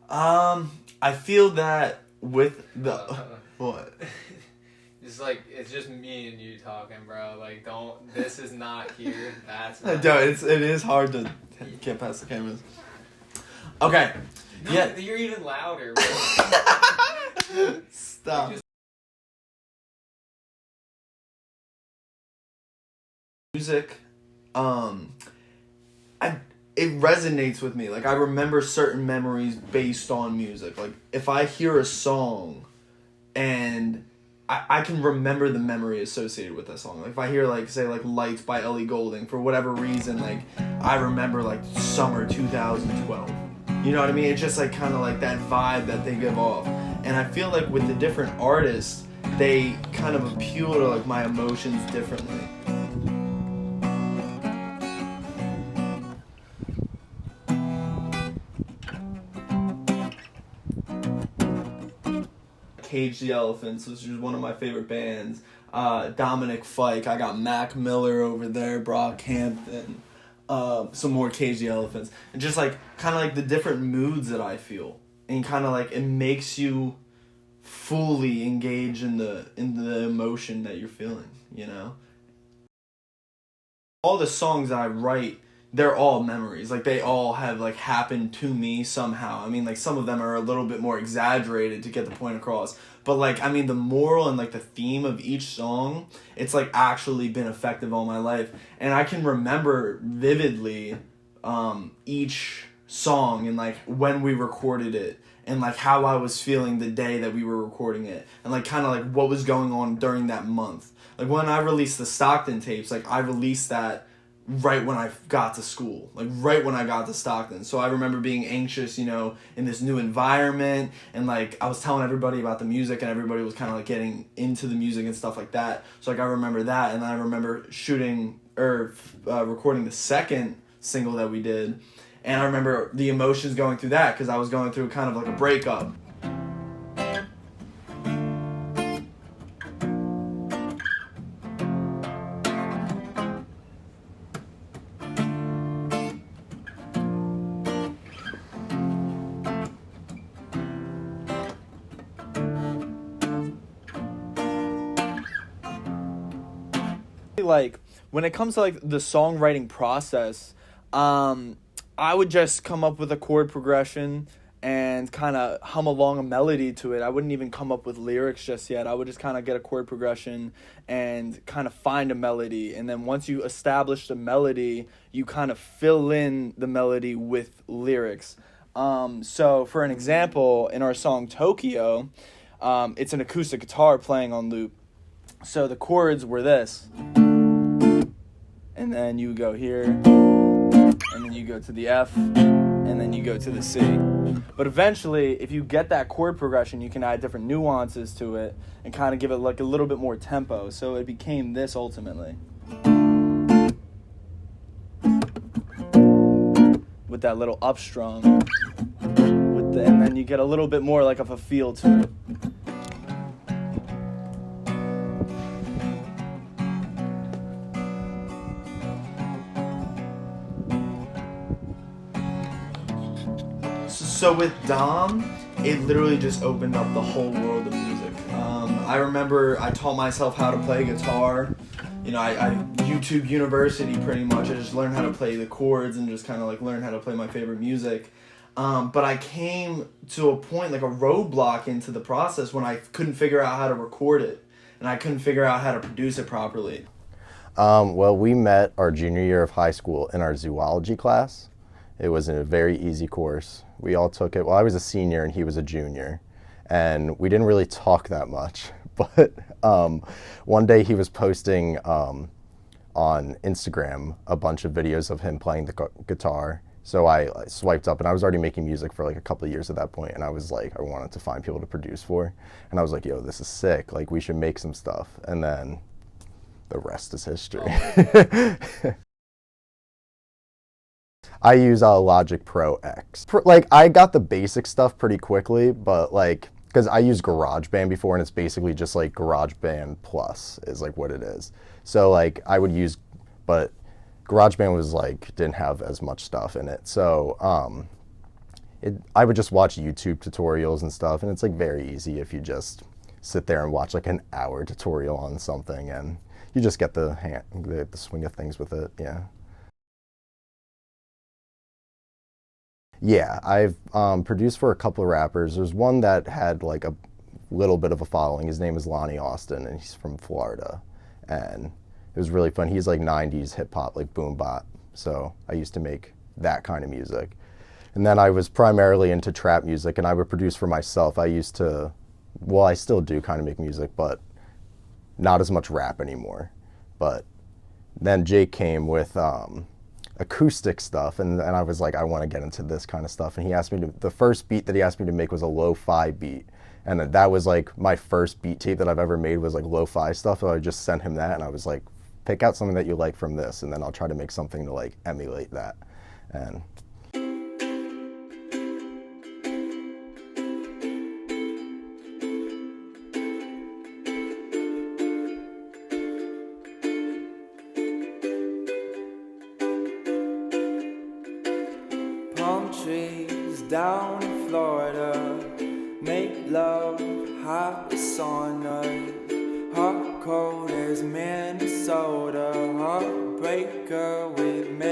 I feel that with the what? It's like, it's just me and you talking, bro. Like, this is not here. That's No, not it is hard to get past the cameras. Okay. No, yeah. You're even louder, bro. Stop. Music, it resonates with me. Like, I remember certain memories based on music. Like, if I hear a song and I can remember the memory associated with that song. Like, if I hear, like, say, like, Lights by Ellie Goulding, for whatever reason, like, I remember, like, summer 2012. You know what I mean? It's just, like, kind of like that vibe that they give off. And I feel like with the different artists, they kind of appeal to, like, my emotions differently. Cage the Elephants, which is one of my favorite bands. Dominic Fike. I got Mac Miller over there, Brockhampton. Some more Cage the Elephants. And just like kind of like the different moods that I feel. And kind of like it makes you fully engage in the emotion that you're feeling, you know? All the songs that I write, they're all memories. Like, they all have, like, happened to me somehow. I mean, like, some of them are a little bit more exaggerated to get the point across. But, like, I mean, the moral and, like, the theme of each song, it's, like, actually been effective all my life. And I can remember vividly each song and, like, when we recorded it. And, like, how I was feeling the day that we were recording it. And, like, kind of, like, what was going on during that month. Like, when I released the Stockton tapes, like, I released that right when I got to school, like right when I got to Stockton. So I remember being anxious, you know, in this new environment, and like I was telling everybody about the music, and everybody was kind of like getting into the music and stuff like that. So like I remember that, and I remember shooting or recording the second single that we did, and I remember the emotions going through that because I was going through kind of like a breakup. Like when it comes to like the songwriting process, I would just come up with a chord progression and kind of hum along a melody to it. I wouldn't even come up with lyrics just yet. I would just kind of get a chord progression and kind of find a melody. And then once you establish the melody, you kind of fill in the melody with lyrics. So for an example, in our song Tokyo, it's an acoustic guitar playing on loop. So the chords were this. And then you go here, and then you go to the F, and then you go to the C. But eventually, if you get that chord progression, you can add different nuances to it and kind of give it like a little bit more tempo. So it became this ultimately. With that little upstrum. And then you get a little bit more like of a feel to it. So with Dom, it literally just opened up the whole world of music. I remember I taught myself how to play guitar. You know, I YouTube University pretty much. I just learned how to play the chords and just kind of like learn how to play my favorite music. But I came to a point, like a roadblock into the process when I couldn't figure out how to record it. And I couldn't figure out how to produce it properly. Well, we met our junior year of high school in our zoology class. It was a very easy course. We all took it. Well, I was a senior and he was a junior. And we didn't really talk that much. But one day he was posting on Instagram a bunch of videos of him playing the guitar. So I swiped up, and I was already making music for like a couple of years at that point. And I was like, I wanted to find people to produce for. And I was like, yo, this is sick. Like, we should make some stuff. And then the rest is history. I use Logic Pro X. Like, I got the basic stuff pretty quickly, but like, because I used GarageBand before, and it's basically just like GarageBand Plus is like what it is. So like I would use, but GarageBand was like, didn't have as much stuff in it. So I would just watch YouTube tutorials and stuff, and it's like very easy if you just sit there and watch like an hour tutorial on something, and you just get the swing of things with it. Yeah. Yeah, I've produced for a couple of rappers. There's one that had like a little bit of a following. His name is Lonnie Austin, and he's from Florida, and it was really fun. He's like '90s hip hop, like boom bap. So I used to make that kind of music. And then I was primarily into trap music, and I would produce for myself. I used to, well, I still do kind of make music, but not as much rap anymore. But then Jake came with acoustic stuff, and I was like, I want to get into this kind of stuff. And he asked me to, the first beat that he asked me to make was a lo-fi beat. And that was like my first beat tape that I've ever made was like lo-fi stuff. So I just sent him that, and I was like, pick out something that you like from this, and then I'll try to make something to like emulate that. And palm trees down in Florida make love hot as sauna, hot cold as Minnesota, heartbreaker with me.